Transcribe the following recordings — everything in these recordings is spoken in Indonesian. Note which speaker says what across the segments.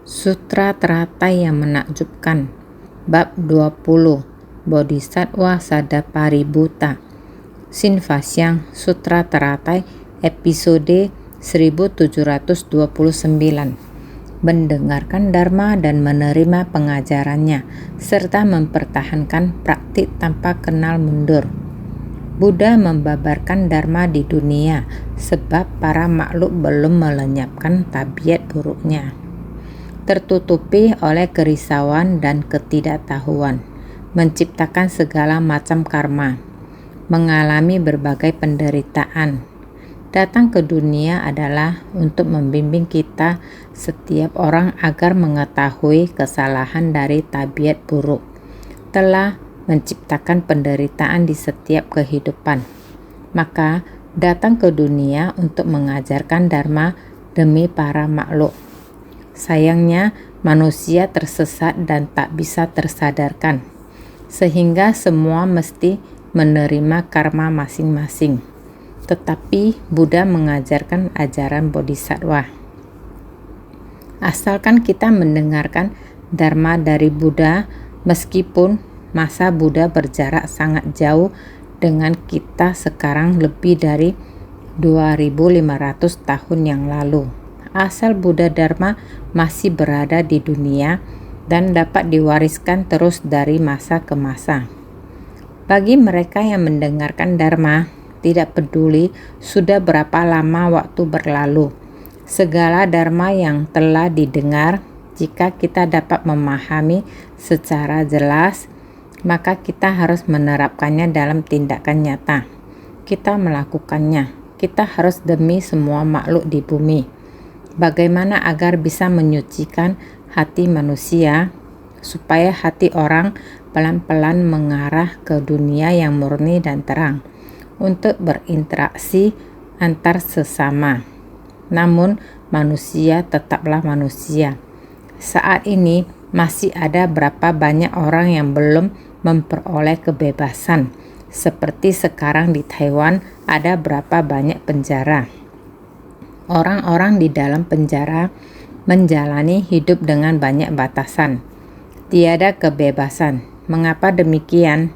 Speaker 1: Sutra teratai yang menakjubkan. Bab 20. Bodhisattva Sadaparibhutta. Sinvasyang Sutra Teratai episode 1729. Mendengarkan Dharma dan menerima pengajarannya, serta mempertahankan praktik tanpa kenal mundur. Buddha membabarkan Dharma di dunia sebab para makhluk belum melenyapkan tabiat buruknya, tertutupi oleh kerisauan dan ketidaktahuan, menciptakan segala macam karma, mengalami berbagai penderitaan. Datang ke dunia adalah untuk membimbing kita setiap orang agar mengetahui kesalahan dari tabiat buruk, telah menciptakan penderitaan di setiap kehidupan. Maka datang ke dunia untuk mengajarkan Dharma demi para makhluk. Sayangnya, manusia tersesat dan tak bisa tersadarkan, sehingga semua mesti menerima karma masing-masing. Tetapi Buddha mengajarkan ajaran Bodhisattva. Asalkan kita mendengarkan Dharma dari Buddha, meskipun masa Buddha berjarak sangat jauh dengan kita sekarang lebih dari 2500 tahun yang lalu. Asal Buddha Dharma masih berada di dunia dan dapat diwariskan terus dari masa ke masa. Bagi mereka yang mendengarkan Dharma, tidak peduli sudah berapa lama waktu berlalu, segala Dharma yang telah didengar, jika kita dapat memahami secara jelas, maka kita harus menerapkannya dalam tindakan nyata. Kita melakukannya, kita harus demi semua makhluk di bumi. Bagaimana agar bisa menyucikan hati manusia, supaya hati orang pelan-pelan mengarah ke dunia yang murni dan terang, untuk berinteraksi antar sesama. Namun, manusia tetaplah manusia. Saat ini, masih ada berapa banyak orang yang belum memperoleh kebebasan. Seperti sekarang di Taiwan, ada berapa banyak penjara. Orang-orang di dalam penjara menjalani hidup dengan banyak batasan. Tiada kebebasan. Mengapa demikian?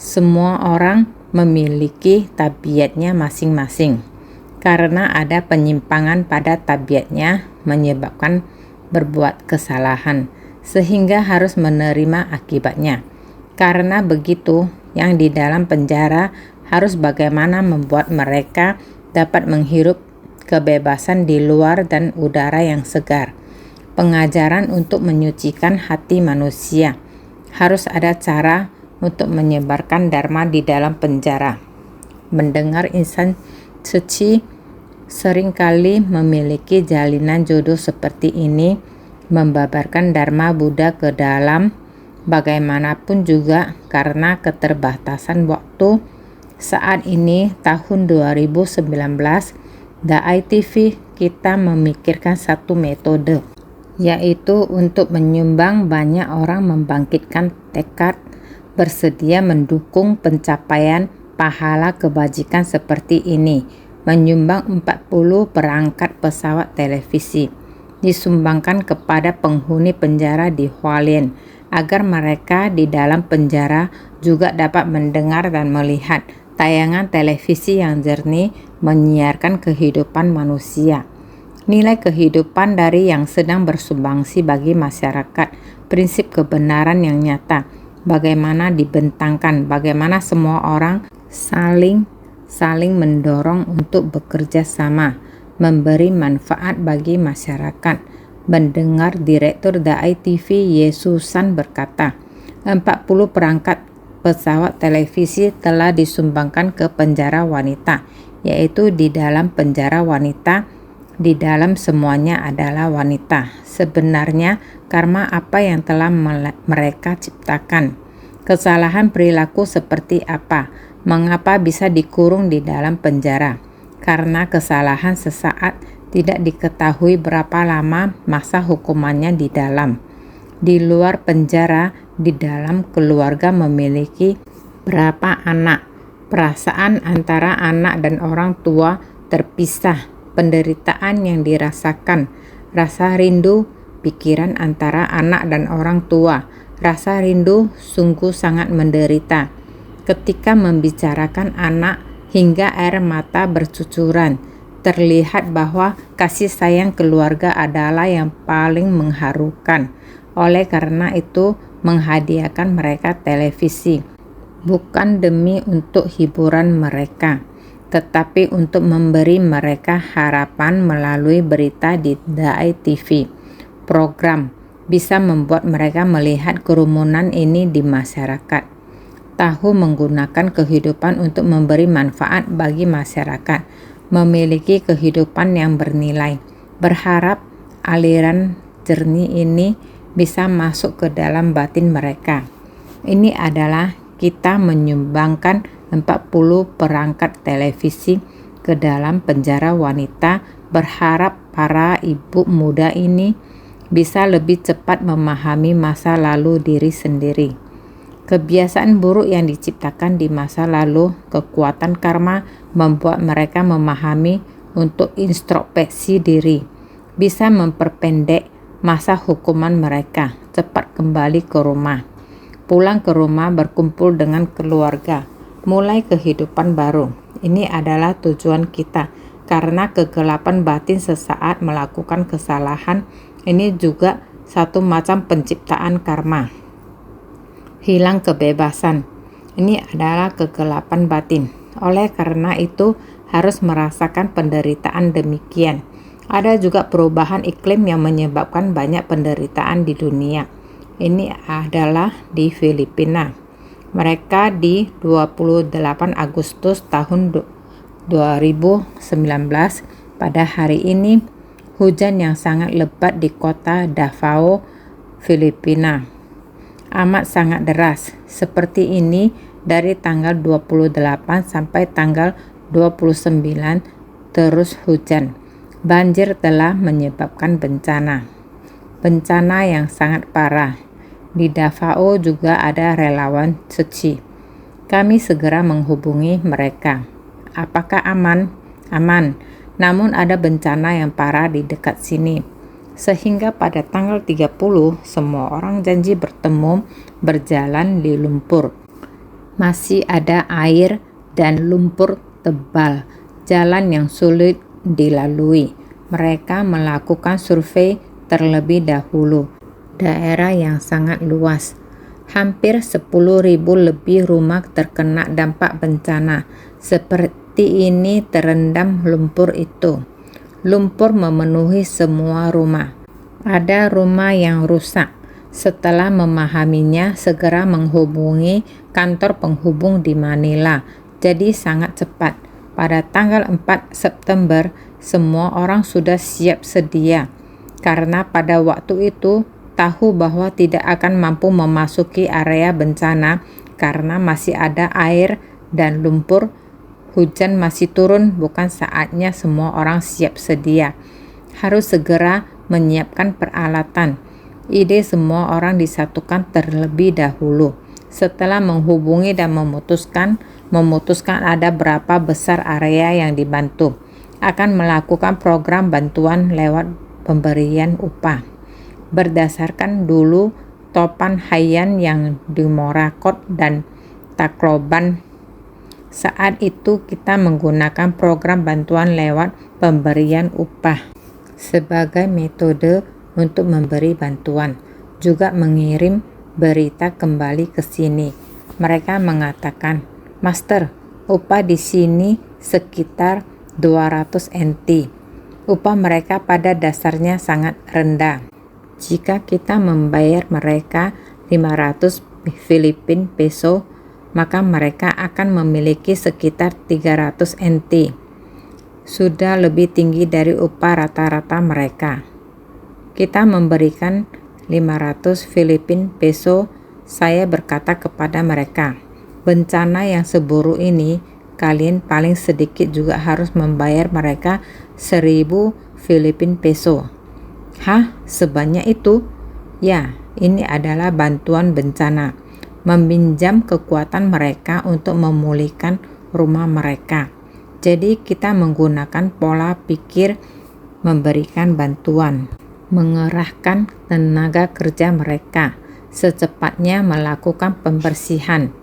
Speaker 1: Semua orang memiliki tabiatnya masing-masing. Karena ada penyimpangan pada tabiatnya menyebabkan berbuat kesalahan, sehingga harus menerima akibatnya. Karena begitu, yang di dalam penjara harus bagaimana membuat mereka dapat menghirup kebebasan di luar dan udara yang segar. Pengajaran untuk menyucikan hati manusia. Harus ada cara untuk menyebarkan Dharma di dalam penjara. Mendengar insan suci seringkali memiliki jalinan jodoh seperti ini, membabarkan Dharma Buddha ke dalam, bagaimanapun juga karena keterbatasan waktu. Saat ini tahun 2019, DAI-TV kita memikirkan satu metode, yaitu untuk menyumbang banyak orang membangkitkan tekad bersedia mendukung pencapaian pahala kebajikan seperti ini. Menyumbang 40 perangkat pesawat televisi disumbangkan kepada penghuni penjara di Hualien, agar mereka di dalam penjara juga dapat mendengar dan melihat tayangan televisi yang jernih menyiarkan kehidupan manusia. Nilai kehidupan dari yang sedang bersumbangsi bagi masyarakat, prinsip kebenaran yang nyata, bagaimana dibentangkan, bagaimana semua orang saling mendorong untuk bekerja sama, memberi manfaat bagi masyarakat. Mendengar Direktur DAI-TV Yesusan berkata, 40 perangkat pesawat televisi telah disumbangkan ke penjara wanita, yaitu di dalam penjara wanita, di dalam semuanya adalah wanita. Sebenarnya karma apa yang telah mereka ciptakan? Kesalahan perilaku seperti apa? Mengapa bisa dikurung di dalam penjara? Karena kesalahan sesaat, tidak diketahui berapa lama masa hukumannya di dalam. Di luar penjara, di dalam keluarga memiliki berapa anak. Perasaan antara anak dan orang tua terpisah. Penderitaan yang dirasakan, rasa rindu pikiran antara anak dan orang tua. Rasa rindu sungguh sangat menderita. Ketika membicarakan anak hingga air mata bercucuran, terlihat bahwa kasih sayang keluarga adalah yang paling mengharukan. Oleh karena itu, menghadiahkan mereka televisi bukan demi untuk hiburan mereka, tetapi untuk memberi mereka harapan melalui berita di Dai TV. Program bisa membuat mereka melihat kerumunan ini di masyarakat. Tahu menggunakan kehidupan untuk memberi manfaat bagi masyarakat, memiliki kehidupan yang bernilai. Berharap aliran jernih ini bisa masuk ke dalam batin mereka. Ini adalah kita menyumbangkan 40 perangkat televisi ke dalam penjara wanita, berharap para ibu muda ini bisa lebih cepat memahami masa lalu diri sendiri. Kebiasaan buruk yang diciptakan di masa lalu, kekuatan karma membuat mereka memahami untuk introspeksi diri, bisa memperpendek masa hukuman mereka, cepat kembali ke rumah. Pulang ke rumah berkumpul dengan keluarga, mulai kehidupan baru. Ini adalah tujuan kita, karena kegelapan batin sesaat melakukan kesalahan ini juga satu macam penciptaan karma. Hilang kebebasan, ini adalah kegelapan batin. Oleh karena itu harus merasakan penderitaan demikian. Ada juga perubahan iklim yang menyebabkan banyak penderitaan di dunia. Ini adalah di Filipina. Mereka di 28 Agustus tahun 2019 pada hari ini hujan yang sangat lebat di kota Davao, Filipina. Amat sangat deras. Seperti ini dari tanggal 28 sampai tanggal 29 terus hujan. Banjir telah menyebabkan bencana yang sangat parah. Di Davao juga ada relawan suci. Kami segera menghubungi mereka. Apakah aman? Aman. Namun ada bencana yang parah di dekat sini. Sehingga pada tanggal 30 semua orang janji bertemu berjalan di lumpur. Masih ada air dan lumpur tebal. Jalan yang sulit dilalui. Mereka melakukan survei terlebih dahulu. Daerah yang sangat luas. Hampir 10.000 lebih rumah terkena dampak bencana. Seperti ini terendam lumpur itu. Lumpur memenuhi semua rumah. Ada rumah yang rusak. Setelah memahaminya, segera menghubungi kantor penghubung di Manila. Jadi sangat cepat. Pada tanggal 4 September, semua orang sudah siap sedia. Karena pada waktu itu, tahu bahwa tidak akan mampu memasuki area bencana karena masih ada air dan lumpur. Hujan masih turun, bukan saatnya semua orang siap sedia. Harus segera menyiapkan peralatan. Ide semua orang disatukan terlebih dahulu. Setelah menghubungi dan memutuskan ada berapa besar area yang dibantu. Akan melakukan program bantuan lewat pemberian upah. Berdasarkan dulu topan harian yang di Morakot dan Tacloban. Saat itu kita menggunakan program bantuan lewat pemberian upah sebagai metode untuk memberi bantuan. Juga mengirim berita kembali ke sini. Mereka mengatakan, "Master, upah di sini sekitar 200 NT." Upah mereka pada dasarnya sangat rendah. Jika kita membayar mereka 500 Filipin peso, maka mereka akan memiliki sekitar 300 NT. Sudah lebih tinggi dari upah rata-rata mereka. Kita memberikan 500 Filipin peso. Saya berkata kepada mereka, bencana yang seburuk ini, kalian paling sedikit juga harus membayar mereka 1000 Filipin peso. Hah? Sebanyak itu? Ya, ini adalah bantuan bencana. Meminjam kekuatan mereka untuk memulihkan rumah mereka. Jadi kita menggunakan pola pikir memberikan bantuan. mengerahkan tenaga kerja mereka secepatnya melakukan pembersihan.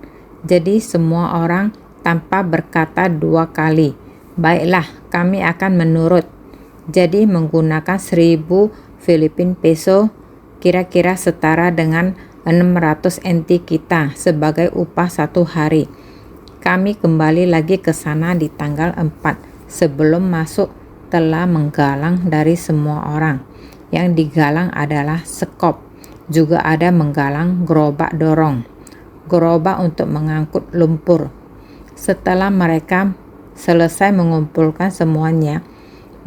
Speaker 1: Jadi semua orang tanpa berkata dua kali, "Baiklah, kami akan menurut." Jadi menggunakan 1000 Filipin peso, kira-kira setara dengan 600 NT kita sebagai upah 1 hari. Kami kembali lagi ke sana di tanggal 4. Sebelum masuk telah menggalang dari semua orang. Yang digalang adalah sekop. Juga ada menggalang gerobak dorong, gerobak untuk mengangkut lumpur. Setelah mereka selesai mengumpulkan semuanya,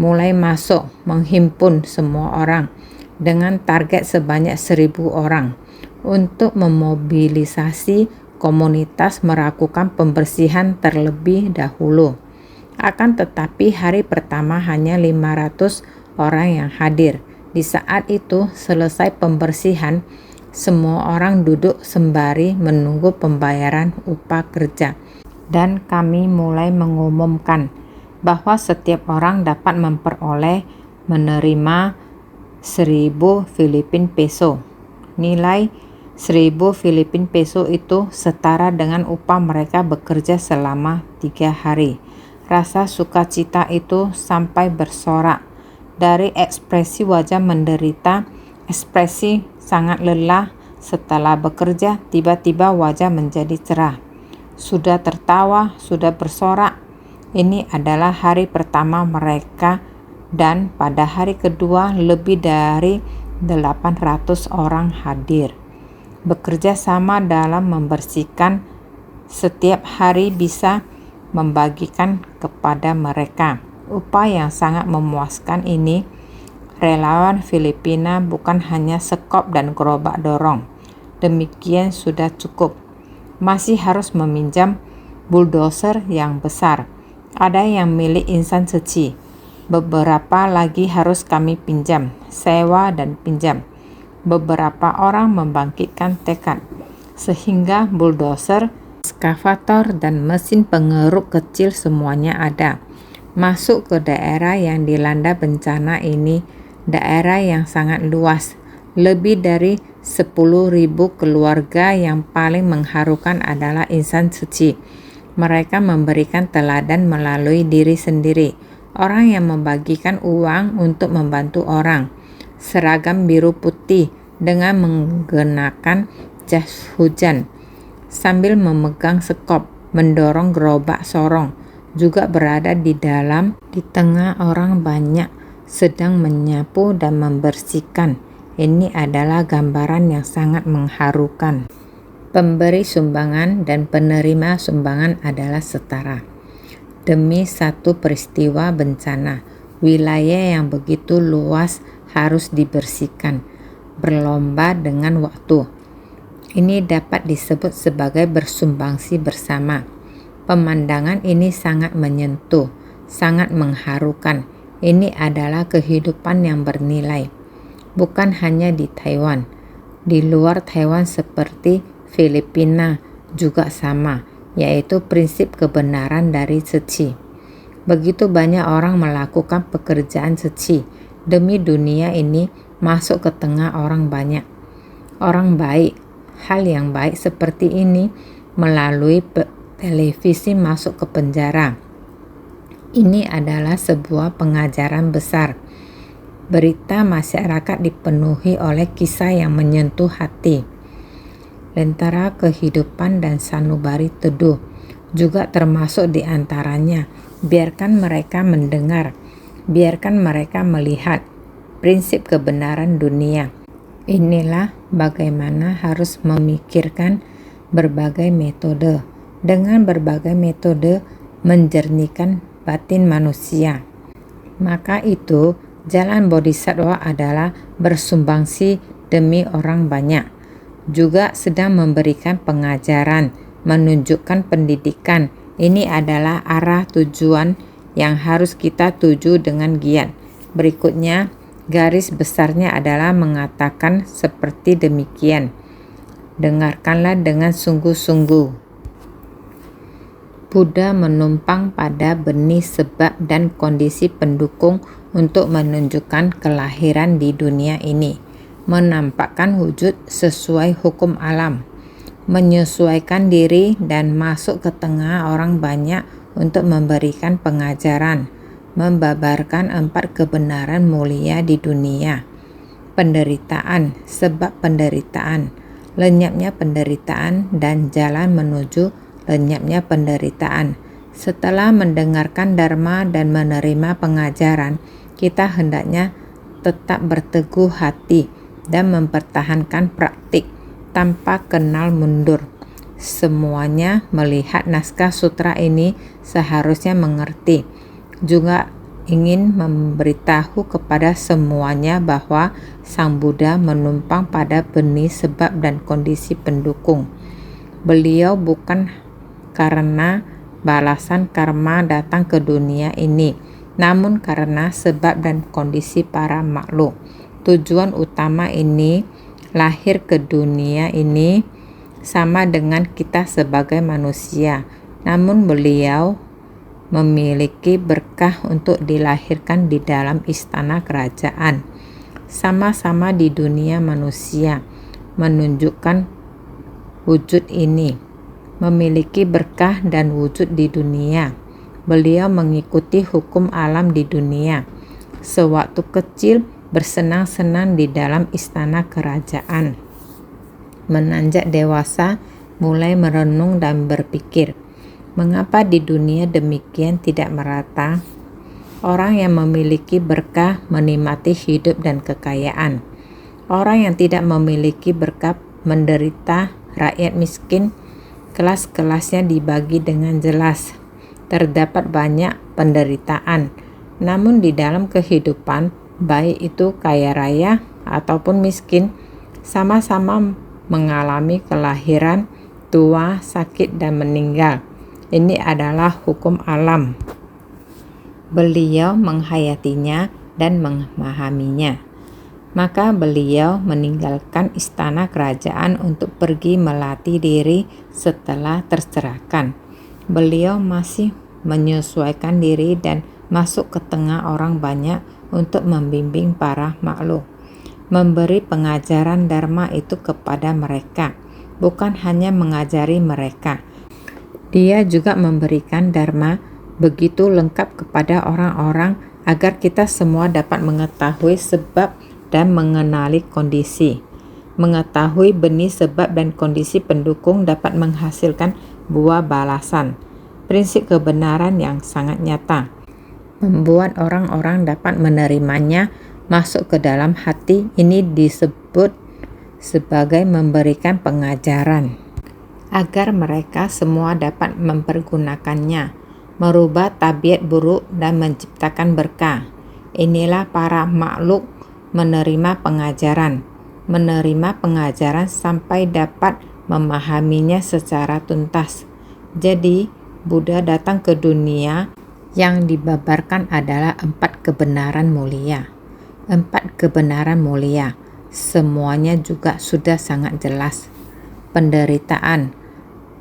Speaker 1: mulai masuk menghimpun semua orang dengan target sebanyak 1000 orang untuk memobilisasi komunitas melakukan pembersihan terlebih dahulu. Akan tetapi hari pertama hanya 500 orang yang hadir. Di saat itu selesai pembersihan, semua orang duduk sembari menunggu pembayaran upah kerja. Dan kami mulai mengumumkan bahwa setiap orang dapat menerima 1000 Filipin peso. Nilai 1000 Filipin peso itu setara dengan upah mereka bekerja selama 3 hari. Rasa sukacita itu sampai bersorak. Dari ekspresi wajah menderita, ekspresi sangat lelah setelah bekerja, tiba-tiba wajah menjadi cerah. Sudah tertawa, sudah bersorak. Ini adalah hari pertama mereka dan pada hari kedua lebih dari 800 orang hadir. Bekerja sama dalam membersihkan setiap hari bisa membagikan kepada mereka upah yang sangat memuaskan ini. Relawan Filipina bukan hanya sekop dan gerobak dorong. Demikian sudah cukup. Masih harus meminjam bulldozer yang besar. Ada yang milik insan suci. Beberapa lagi harus kami pinjam, sewa dan pinjam. Beberapa orang membangkitkan tekad, sehingga bulldozer, ekskavator dan mesin pengeruk kecil semuanya ada. Masuk ke daerah yang dilanda bencana ini, daerah yang sangat luas, lebih dari 10.000 keluarga. Yang paling mengharukan adalah insan suci. Mereka memberikan teladan melalui diri sendiri. Orang yang membagikan uang untuk membantu orang, seragam biru putih dengan menggunakan jas hujan, sambil memegang sekop, mendorong gerobak sorong, juga berada di tengah orang banyak sedang menyapu dan membersihkan. Ini adalah gambaran yang sangat mengharukan. Pemberi sumbangan dan penerima sumbangan adalah setara. Demi satu peristiwa bencana, wilayah yang begitu luas harus dibersihkan, berlomba dengan waktu. Ini dapat disebut sebagai bersumbangsi bersama. Pemandangan ini sangat menyentuh, sangat mengharukan. Ini adalah kehidupan yang bernilai. Bukan hanya di Taiwan, di luar Taiwan seperti Filipina juga sama, yaitu prinsip kebenaran dari suci. Begitu banyak orang melakukan pekerjaan suci demi dunia ini masuk ke tengah orang banyak. Orang baik, hal yang baik seperti ini melalui televisi masuk ke penjara. Ini adalah sebuah pengajaran besar. Berita masyarakat dipenuhi oleh kisah yang menyentuh hati. Lentera kehidupan dan sanubari teduh juga termasuk di antaranya. Biarkan mereka mendengar, biarkan mereka melihat prinsip kebenaran dunia. Inilah bagaimana harus memikirkan berbagai metode. Dengan berbagai metode menjernihkan batin manusia. Maka itu jalan bodhisattva adalah bersumbangsi demi orang banyak. Juga sedang memberikan pengajaran, menunjukkan pendidikan. Ini adalah arah tujuan yang harus kita tuju dengan giat. Berikutnya, garis besarnya adalah mengatakan seperti demikian. Dengarkanlah dengan sungguh-sungguh. Buddha menumpang pada benih sebab dan kondisi pendukung untuk menunjukkan kelahiran di dunia ini, menampakkan wujud sesuai hukum alam, menyesuaikan diri dan masuk ke tengah orang banyak untuk memberikan pengajaran, membabarkan 4 kebenaran mulia di dunia. Penderitaan, sebab penderitaan, lenyapnya penderitaan dan jalan menuju lenyapnya penderitaan. Setelah mendengarkan dharma dan menerima pengajaran, kita hendaknya tetap berteguh hati dan mempertahankan praktik tanpa kenal mundur. Semuanya melihat naskah sutra ini seharusnya mengerti. Juga ingin memberitahu kepada semuanya bahwa Sang Buddha menumpang pada benih sebab dan kondisi pendukung. Beliau bukan karena balasan karma datang ke dunia ini, namun karena sebab dan kondisi para makhluk. Tujuan utama ini lahir ke dunia ini sama dengan kita sebagai manusia, namun beliau memiliki berkah untuk dilahirkan di dalam istana kerajaan. Sama-sama di dunia manusia menunjukkan wujud ini, memiliki berkah dan wujud di dunia. Beliau mengikuti hukum alam di dunia. Sewaktu kecil bersenang-senang di dalam istana kerajaan. Menanjak dewasa, mulai merenung dan berpikir, mengapa di dunia demikian tidak merata? Orang yang memiliki berkah menikmati hidup dan kekayaan. Orang yang tidak memiliki berkah menderita, rakyat miskin, kelas-kelasnya dibagi dengan jelas. Terdapat banyak penderitaan, namun di dalam kehidupan, baik itu kaya raya ataupun miskin, sama-sama mengalami kelahiran, tua, sakit, dan meninggal. Ini adalah hukum alam. Beliau menghayatinya dan memahaminya. Maka beliau meninggalkan istana kerajaan untuk pergi melatih diri setelah tercerahkan. Beliau masih menyesuaikan diri dan masuk ke tengah orang banyak untuk membimbing para makhluk. Memberi pengajaran dharma itu kepada mereka, bukan hanya mengajari mereka. Dia juga memberikan dharma begitu lengkap kepada orang-orang agar kita semua dapat mengetahui sebab dan mengenali kondisi. Mengetahui benih sebab dan kondisi pendukung dapat menghasilkan buah balasan. Prinsip kebenaran yang sangat nyata membuat orang-orang dapat menerimanya masuk ke dalam hati. Ini disebut sebagai memberikan pengajaran agar mereka semua dapat mempergunakannya, merubah tabiat buruk dan menciptakan berkah. Inilah para makhluk menerima pengajaran sampai dapat memahaminya secara tuntas. Jadi, Buddha datang ke dunia yang dibabarkan adalah 4 kebenaran mulia. 4 kebenaran mulia, semuanya juga sudah sangat jelas. Penderitaan,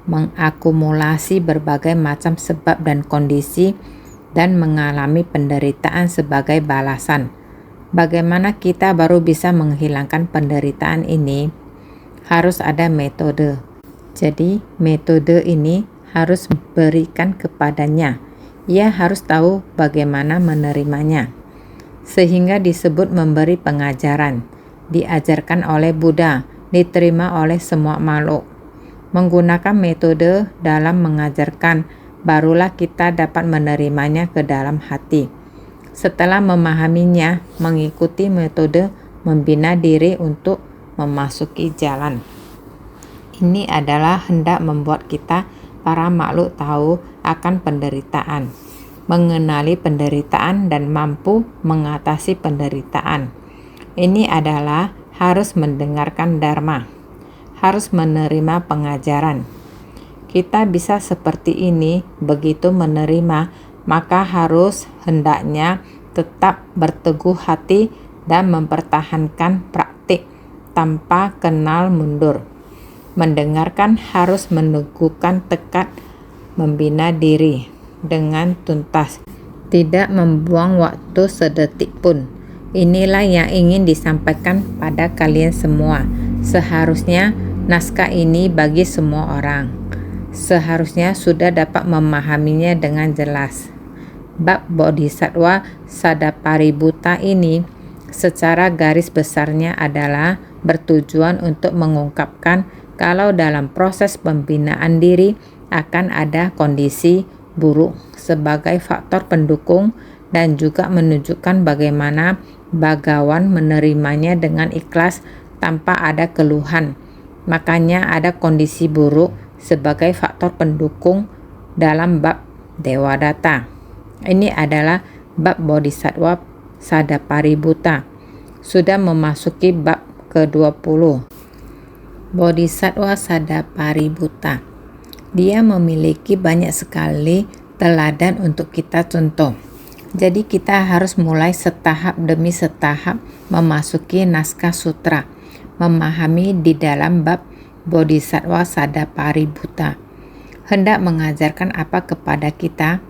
Speaker 1: mengakumulasi berbagai macam sebab dan kondisi dan mengalami penderitaan sebagai balasan. Bagaimana kita baru bisa menghilangkan penderitaan ini? Harus ada metode. Jadi metode ini harus berikan kepadanya. Ia harus tahu bagaimana menerimanya. Sehingga disebut memberi pengajaran. Diajarkan oleh Buddha, diterima oleh semua makhluk. Menggunakan metode dalam mengajarkan, barulah kita dapat menerimanya ke dalam hati. Setelah memahaminya, mengikuti metode membina diri untuk memasuki jalan. Ini adalah hendak membuat kita para makhluk tahu akan penderitaan, mengenali penderitaan dan mampu mengatasi penderitaan. Ini adalah harus mendengarkan dharma, harus menerima pengajaran. Kita bisa seperti ini, begitu menerima, maka harus hendaknya tetap berteguh hati dan mempertahankan praktik tanpa kenal mundur. Mendengarkan harus meneguhkan tekad membina diri dengan tuntas. tidak membuang waktu sedetik pun. Inilah yang ingin disampaikan pada kalian semua. Seharusnya naskah ini bagi semua orang. Seharusnya sudah dapat memahaminya dengan jelas. Bab Bodhisattva Sadapaributta ini secara garis besarnya adalah bertujuan untuk mengungkapkan kalau dalam proses pembinaan diri akan ada kondisi buruk sebagai faktor pendukung dan juga menunjukkan bagaimana bagawan menerimanya dengan ikhlas tanpa ada keluhan. Makanya ada kondisi buruk sebagai faktor pendukung dalam bab Dewadatta. Ini adalah bab Bodhisattva Sadapaributta. Sudah memasuki bab ke-20. Bodhisattva Sadapaributta. Dia memiliki banyak sekali teladan untuk kita contoh. Jadi kita harus mulai setahap demi setahap memasuki naskah sutra, memahami di dalam bab Bodhisattva Sadapaributta. Hendak mengajarkan apa kepada kita?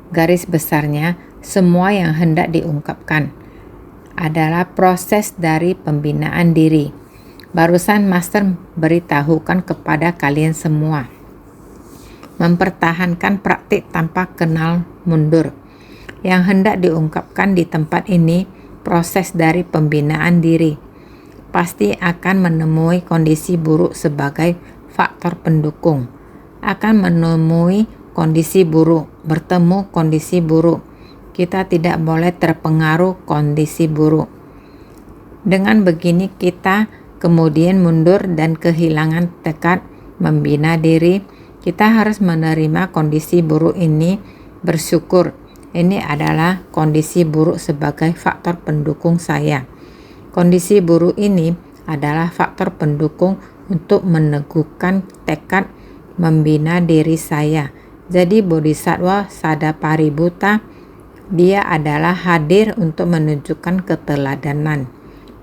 Speaker 1: Garis besarnya, semua yang hendak diungkapkan adalah proses dari pembinaan diri. Barusan Master beritahukan kepada kalian semua. Mempertahankan praktik tanpa kenal mundur. Yang hendak diungkapkan di tempat ini, proses dari pembinaan diri. Pasti akan menemui kondisi buruk sebagai faktor pendukung. Akan menemui kondisi buruk, bertemu kondisi buruk. Kita tidak boleh terpengaruh kondisi buruk. Dengan begini kita kemudian mundur dan kehilangan tekad membina diri. Kita harus menerima kondisi buruk ini, bersyukur. Ini adalah kondisi buruk sebagai faktor pendukung saya. Kondisi buruk ini adalah faktor pendukung untuk meneguhkan tekad membina diri saya. Jadi Bodhisattva Sadapaributta, dia adalah hadir untuk menunjukkan keteladanan.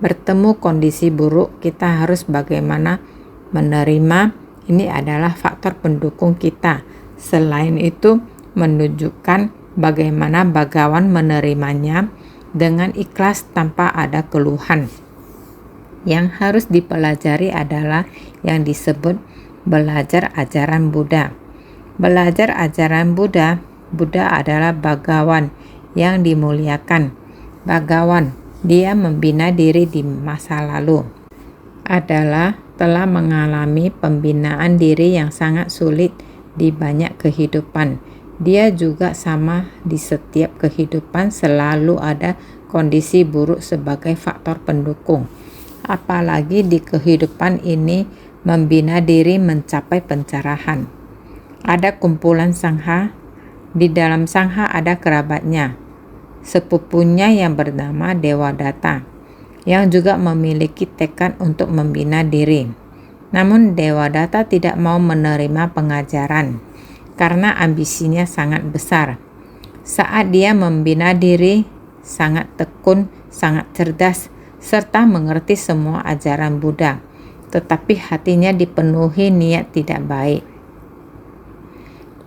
Speaker 1: Bertemu kondisi buruk, kita harus bagaimana menerima. Ini adalah faktor pendukung kita. Selain itu, menunjukkan bagaimana bagawan menerimanya dengan ikhlas tanpa ada keluhan. Yang harus dipelajari adalah yang disebut belajar ajaran Buddha. Belajar ajaran Buddha, Buddha adalah bagawan yang dimuliakan. Bagawan, dia membina diri di masa lalu. Adalah telah mengalami pembinaan diri yang sangat sulit di banyak kehidupan. Dia juga sama di setiap kehidupan selalu ada kondisi buruk sebagai faktor pendukung. Apalagi di kehidupan ini membina diri mencapai pencerahan. Ada kumpulan sangha, di dalam sangha ada kerabatnya, sepupunya yang bernama Dewadatta, yang juga memiliki tekad untuk membina diri. Namun Dewadatta tidak mau menerima pengajaran karena ambisinya sangat besar. Saat dia membina diri, sangat tekun, sangat cerdas, serta mengerti semua ajaran Buddha, tetapi hatinya dipenuhi niat tidak baik.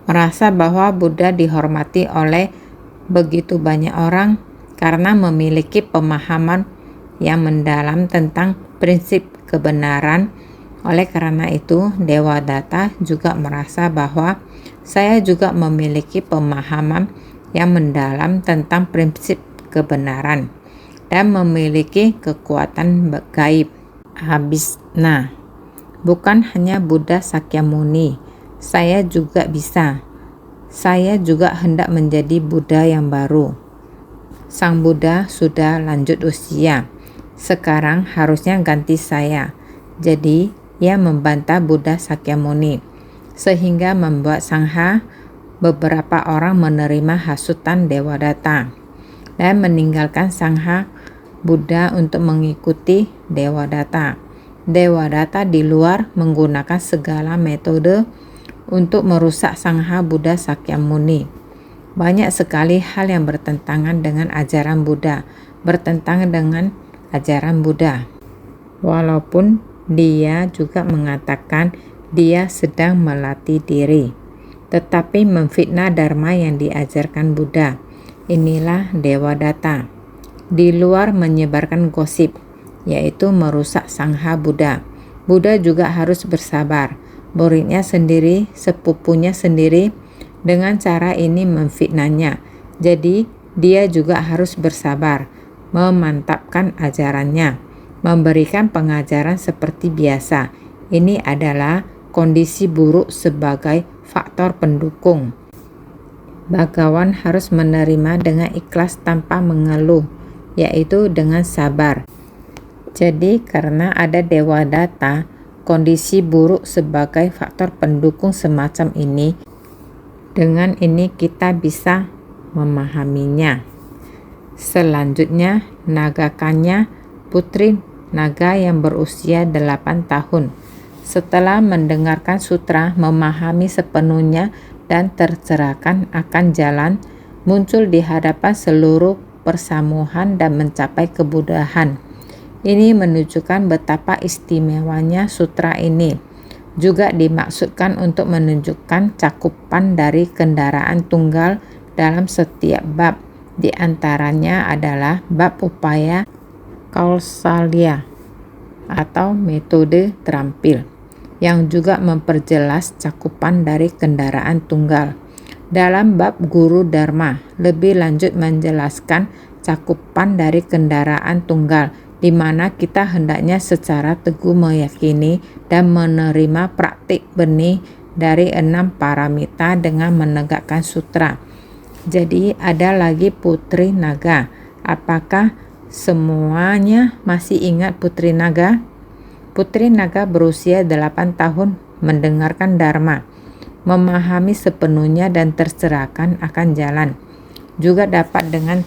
Speaker 1: Merasa bahwa Buddha dihormati oleh begitu banyak orang karena memiliki pemahaman yang mendalam tentang prinsip kebenaran. Oleh karena itu, Dewadatta juga merasa bahwa saya juga memiliki pemahaman yang mendalam tentang prinsip kebenaran dan memiliki kekuatan gaib. Nah, bukan hanya Buddha Sakyamuni, saya juga bisa. Saya juga hendak menjadi Buddha yang baru. Sang Buddha sudah lanjut usia. Sekarang harusnya ganti saya. Jadi, ia membantah Buddha Sakyamuni, sehingga membuat sangha beberapa orang menerima hasutan Dewadatta dan meninggalkan sangha Buddha untuk mengikuti Dewadatta. Dewadatta di luar menggunakan segala metode untuk merusak sangha Buddha Sakyamuni. Banyak sekali hal yang bertentangan dengan ajaran Buddha, bertentangan dengan ajaran Buddha. Walaupun dia juga mengatakan dia sedang melatih diri, tetapi memfitnah dharma yang diajarkan Buddha. Inilah Dewadatta. Di luar menyebarkan gosip, yaitu merusak sangha Buddha. Buddha juga harus bersabar. Muridnya sendiri, sepupunya sendiri, dengan cara ini memfitnahnya. Jadi, dia juga harus bersabar, memantapkan ajarannya, memberikan pengajaran seperti biasa. Ini adalah kondisi buruk sebagai faktor pendukung. Bagawan harus menerima dengan ikhlas tanpa mengeluh, yaitu dengan sabar. Jadi karena ada Dewadatta, kondisi buruk sebagai faktor pendukung semacam ini, dengan ini kita bisa memahaminya. Selanjutnya, Nagakanya, putri naga yang berusia 8 tahun. Setelah mendengarkan sutra, memahami sepenuhnya, dan tercerahkan akan jalan, muncul di hadapan seluruh persamuhan dan mencapai kebudahan. Ini menunjukkan betapa istimewanya sutra ini. Juga dimaksudkan untuk menunjukkan cakupan dari kendaraan tunggal dalam setiap bab. Di antaranya adalah bab upaya Kausalya atau metode terampil, yang juga memperjelas cakupan dari kendaraan tunggal. Dalam bab Guru Dharma, lebih lanjut menjelaskan cakupan dari kendaraan tunggal, di mana kita hendaknya secara teguh meyakini dan menerima praktik benih dari 6 paramita dengan menegakkan sutra. Jadi ada lagi putri naga. Apakah semuanya masih ingat putri naga? Putri naga berusia 8 tahun mendengarkan Dharma, memahami sepenuhnya dan tercerahkan akan jalan. Juga dapat dengan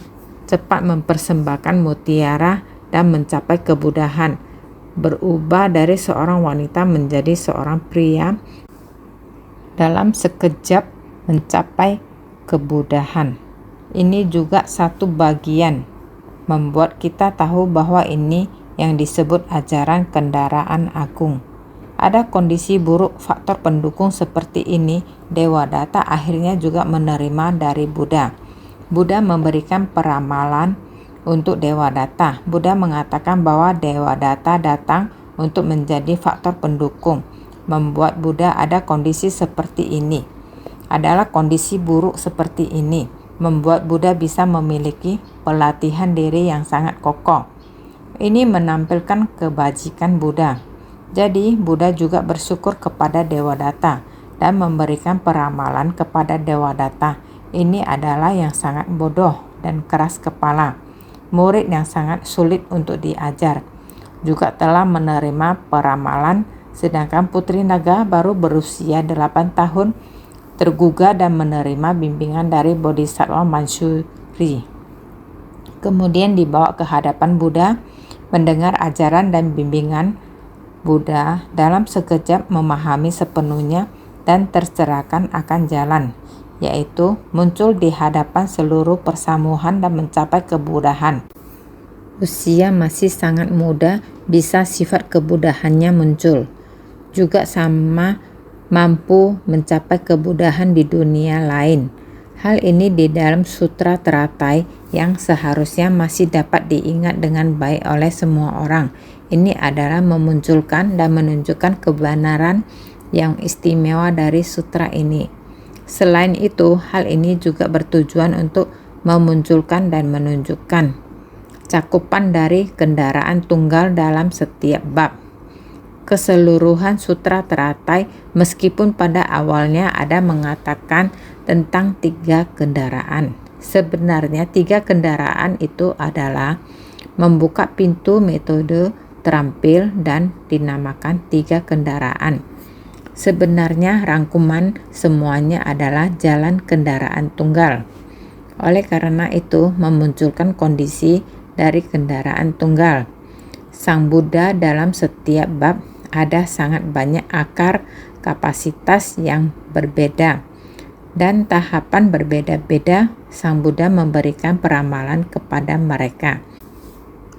Speaker 1: cepat mempersembahkan mutiara dan mencapai kebudahan, berubah dari seorang wanita menjadi seorang pria dalam sekejap mencapai kebudahan. Ini juga satu bagian membuat kita tahu bahwa ini yang disebut ajaran kendaraan agung. Ada kondisi buruk faktor pendukung seperti ini, Dewadatta akhirnya juga menerima dari Buddha. Buddha memberikan peramalan untuk Dewadatta. Buddha mengatakan bahwa Dewadatta datang untuk menjadi faktor pendukung. Membuat Buddha ada kondisi seperti ini. Adalah kondisi buruk seperti ini. Membuat Buddha bisa memiliki pelatihan diri yang sangat kokoh. Ini menampilkan kebajikan Buddha. Jadi Buddha juga bersyukur kepada Dewadatta dan memberikan peramalan kepada Dewadatta. Ini adalah yang sangat bodoh dan keras kepala. Murid yang sangat sulit untuk diajar. Juga telah menerima peramalan, sedangkan putri naga baru berusia 8 tahun tergugah dan menerima bimbingan dari Bodhisattva Mansuri. Kemudian dibawa ke hadapan Buddha, mendengar ajaran dan bimbingan Buddha, dalam sekejap memahami sepenuhnya dan tercerahkan akan jalan, yaitu muncul di hadapan seluruh persamuhan dan mencapai kebudahan. Usia masih sangat muda, bisa sifat kebudahannya muncul. Juga sama mampu mencapai kebudahan di dunia lain. Hal ini di dalam sutra teratai yang seharusnya masih dapat diingat dengan baik oleh semua orang. Ini adalah memunculkan dan menunjukkan kebenaran yang istimewa dari sutra ini. Selain itu, hal ini juga bertujuan untuk memunculkan dan menunjukkan cakupan dari kendaraan tunggal dalam setiap bab. Keseluruhan sutra teratai, meskipun pada awalnya ada mengatakan tentang 3 kendaraan. Sebenarnya 3 kendaraan itu adalah membuka pintu metode terampil dan dinamakan 3 kendaraan. Sebenarnya rangkuman semuanya adalah jalan kendaraan tunggal. Oleh karena itu memunculkan kondisi dari kendaraan tunggal. Sang Buddha dalam setiap bab ada sangat banyak akar kapasitas yang berbeda dan tahapan berbeda-beda. Sang Buddha memberikan peramalan kepada mereka.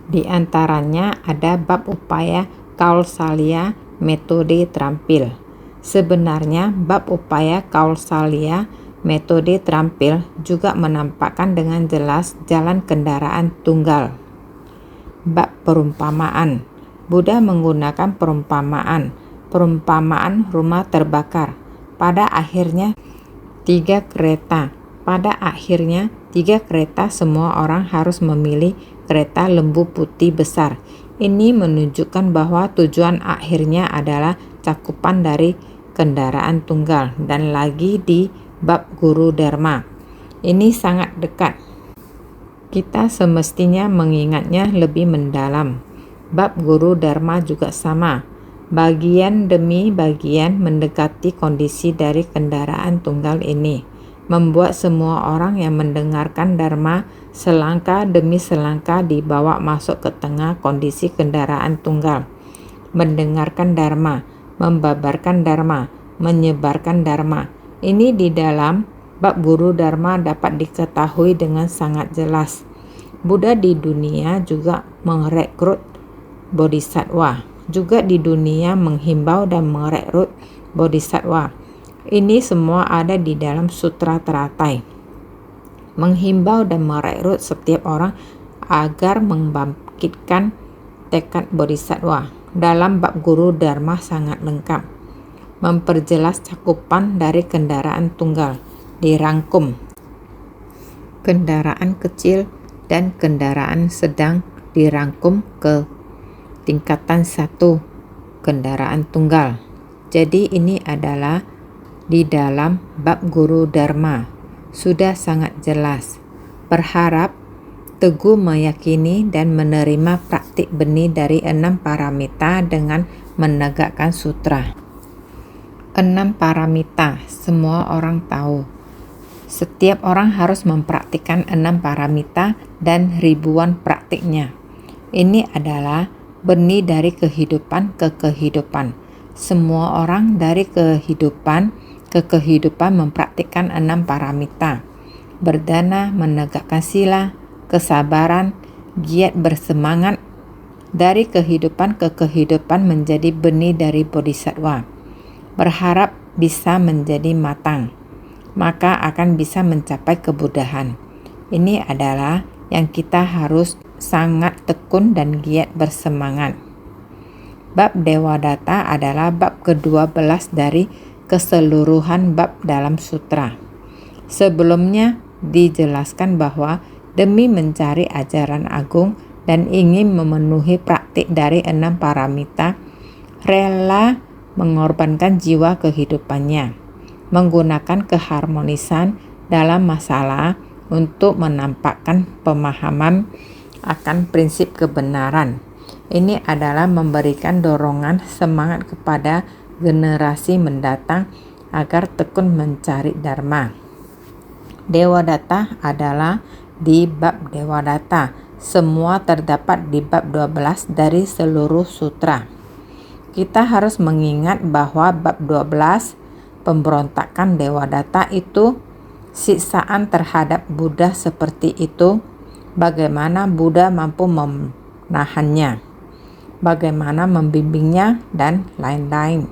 Speaker 1: Di antaranya ada bab upaya Kausalya, metode terampil. Sebenarnya bab upaya Kausalya metode terampil juga menampakkan dengan jelas jalan kendaraan tunggal. Bab perumpamaan. Buddha menggunakan perumpamaan rumah terbakar. Pada akhirnya tiga kereta semua orang harus memilih kereta lembu putih besar. Ini menunjukkan bahwa tujuan akhirnya adalah cakupan dari kendaraan tunggal, dan lagi di bab guru dharma. Ini sangat dekat. Kita semestinya mengingatnya lebih mendalam. Bab guru dharma juga sama. Bagian demi bagian mendekati kondisi dari kendaraan tunggal ini, membuat semua orang yang mendengarkan dharma selangkah demi selangkah dibawa masuk ke tengah kondisi kendaraan tunggal. Mendengarkan dharma, membabarkan dharma, menyebarkan dharma. Ini di dalam bab guru dharma dapat diketahui dengan sangat jelas. Buddha di dunia juga merekrut bodhisattva, juga di dunia menghimbau dan merekrut bodhisattva. Ini semua ada di dalam sutra teratai. Menghimbau dan merekrut setiap orang agar membangkitkan tekad bodhisattva. Dalam bab guru dharma sangat lengkap. Memperjelas cakupan dari kendaraan tunggal, dirangkum. Kendaraan kecil dan kendaraan sedang dirangkum ke tingkatan 1 kendaraan tunggal. Jadi ini adalah di dalam bab guru dharma. Sudah sangat jelas. Berharap teguh meyakini dan menerima praktik benih dari 6 paramita dengan menegakkan sutra. 6 paramita semua orang tahu. Setiap orang harus mempraktikkan 6 paramita dan ribuan praktiknya. Ini adalah benih dari kehidupan ke kehidupan. Semua orang dari kehidupan ke kehidupan mempraktikkan 6 paramita. Berdana, menegakkan sila, kesabaran, giat bersemangat. Dari kehidupan ke kehidupan menjadi benih dari bodhisattva. Berharap bisa menjadi matang, maka akan bisa mencapai kebuddhaan. Ini adalah yang kita harus sangat tekun dan giat bersemangat. Bab Dewadatta adalah bab ke-12 dari keseluruhan bab dalam sutra. Sebelumnya dijelaskan bahwa demi mencari ajaran agung dan ingin memenuhi praktik dari 6 paramita, rela mengorbankan jiwa kehidupannya, menggunakan keharmonisan dalam masalah untuk menampakkan pemahaman akan prinsip kebenaran. Ini adalah memberikan dorongan semangat kepada generasi mendatang agar tekun mencari dharma. Dewadatta adalah di bab Dewadatta. Semua terdapat di bab 12 dari seluruh sutra. Kita harus mengingat bahwa bab 12 pemberontakan Dewadatta itu siksaan terhadap Buddha seperti itu. Bagaimana Buddha mampu menahannya, bagaimana membimbingnya, dan lain-lain.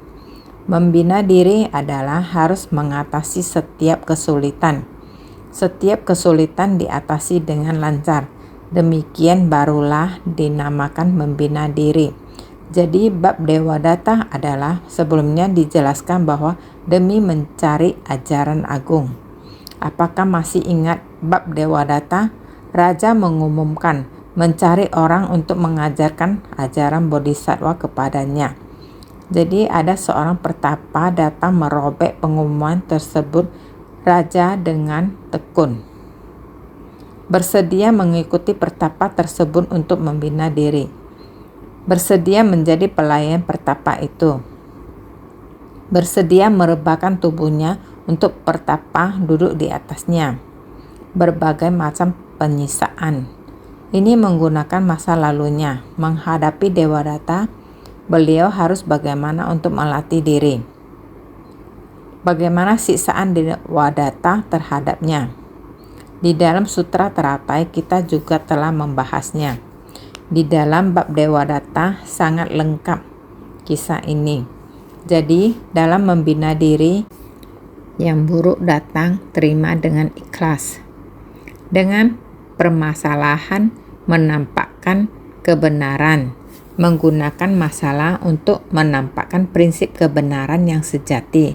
Speaker 1: Membina diri adalah harus mengatasi setiap kesulitan. Setiap kesulitan diatasi dengan lancar. Demikian barulah dinamakan membina diri. Jadi bab Dewadatta adalah sebelumnya dijelaskan bahwa demi mencari ajaran agung. Apakah masih ingat bab Dewadatta? Raja mengumumkan mencari orang untuk mengajarkan ajaran bodhisattva kepadanya. Jadi ada seorang pertapa datang merobek pengumuman tersebut. Raja dengan tekun bersedia mengikuti pertapa tersebut untuk membina diri. Bersedia menjadi pelayan pertapa itu. Bersedia merebahkan tubuhnya untuk pertapa duduk di atasnya. Berbagai macam penyiksaan. Ini menggunakan masa lalunya. Menghadapi Dewadatta, beliau harus bagaimana untuk melatih diri. Bagaimana siksaan Dewadatta terhadapnya. Di dalam sutra teratai kita juga telah membahasnya. Di dalam bab Dewadatta sangat lengkap kisah ini. Jadi dalam membina diri Yang buruk datang, terima dengan ikhlas. Dengan permasalahan menampakkan kebenaran, menggunakan masalah untuk menampakkan prinsip kebenaran yang sejati,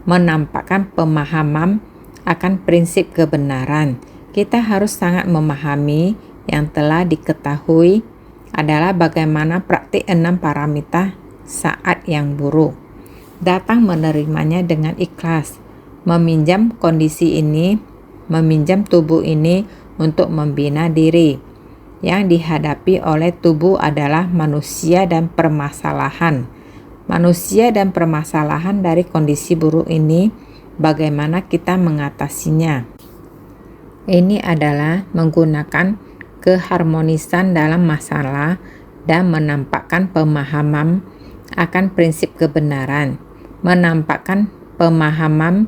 Speaker 1: menampakkan pemahaman akan prinsip kebenaran. Kita harus sangat memahami yang telah diketahui adalah bagaimana praktik 6 paramita saat yang buruk. Datang menerimanya dengan ikhlas, meminjam kondisi ini, meminjam tubuh ini untuk membina diri. Yang dihadapi oleh tubuh adalah manusia dan permasalahan. Manusia dan permasalahan dari kondisi buruk ini, bagaimana kita mengatasinya. Ini adalah menggunakan keharmonisan dalam masalah dan menampakkan pemahaman akan prinsip kebenaran. Menampakkan pemahaman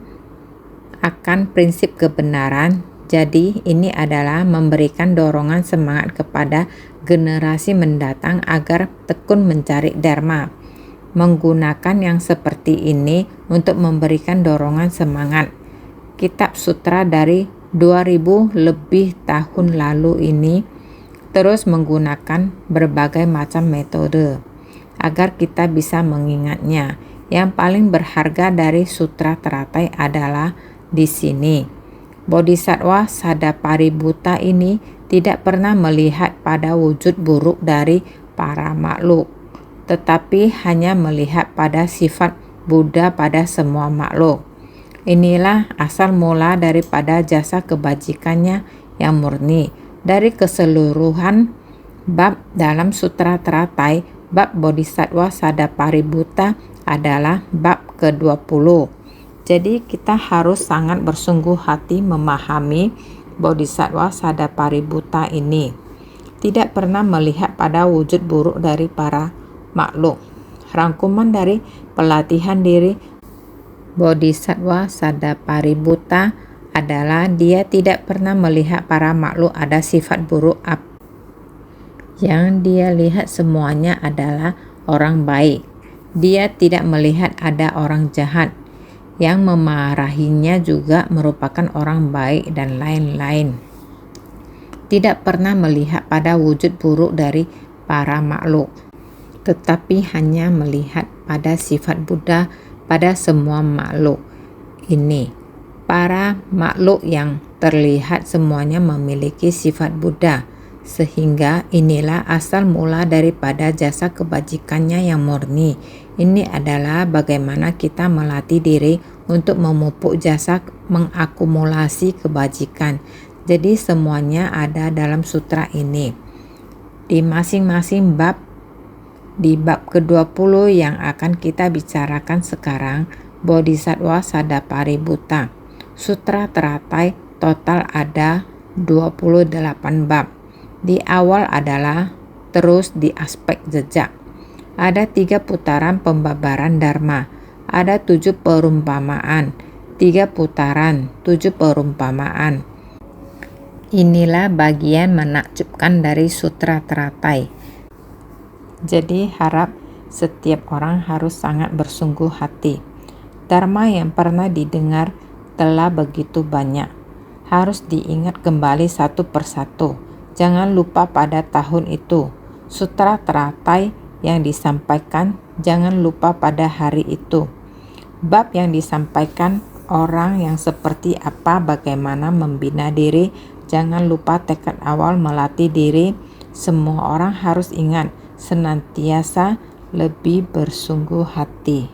Speaker 1: akan prinsip kebenaran. Jadi ini adalah memberikan dorongan semangat kepada generasi mendatang agar tekun mencari dharma. Menggunakan yang seperti ini untuk memberikan dorongan semangat. Kitab sutra dari 2000 lebih tahun lalu ini terus menggunakan berbagai macam metode agar kita bisa mengingatnya. Yang paling berharga dari sutra teratai adalah di sini. Bodhisattva Sadapaributta ini tidak pernah melihat pada wujud buruk dari para makhluk, tetapi hanya melihat pada sifat Buddha pada semua makhluk. Inilah asal mula daripada jasa kebajikannya yang murni. Dari keseluruhan bab dalam sutra teratai, bab Bodhisattva Sadapaributta adalah bab ke-20. Jadi kita harus sangat bersungguh hati memahami Bodhisattva Sadapaributta ini. Tidak pernah melihat pada wujud buruk dari para makhluk. Rangkuman dari pelatihan diri Bodhisattva Sadapaributta adalah dia tidak pernah melihat para makhluk ada sifat buruk. Yang dia lihat semuanya adalah orang baik. Dia tidak melihat ada orang jahat. Yang memarahinya juga merupakan orang baik dan lain-lain. Tidak pernah melihat pada wujud buruk dari para makhluk, tetapi hanya melihat pada sifat Buddha pada semua makhluk. Ini para makhluk yang terlihat semuanya memiliki sifat Buddha, sehingga inilah asal mula daripada jasa kebajikannya yang murni. Ini adalah bagaimana kita melatih diri untuk memupuk jasa mengakumulasi kebajikan. Jadi semuanya ada dalam sutra ini. Di masing-masing bab, di bab ke-20 yang akan kita bicarakan sekarang, Bodhisattva Sadapaributta. Sutra teratai total ada 28 bab. Di awal adalah terus di aspek jejak. Ada 3 putaran pembabaran dharma, ada 7 perumpamaan, 3 putaran, 7 perumpamaan. Inilah bagian menakjubkan dari sutra teratai. Jadi harap setiap orang harus sangat bersungguh hati. Dharma yang pernah didengar telah begitu banyak. Harus diingat kembali satu persatu. Jangan lupa pada tahun itu. Sutra teratai yang disampaikan, jangan lupa pada hari itu. Bab yang disampaikan orang yang seperti apa, bagaimana membina diri, jangan lupa tekad awal melatih diri. Semua orang harus ingat, senantiasa lebih bersungguh hati.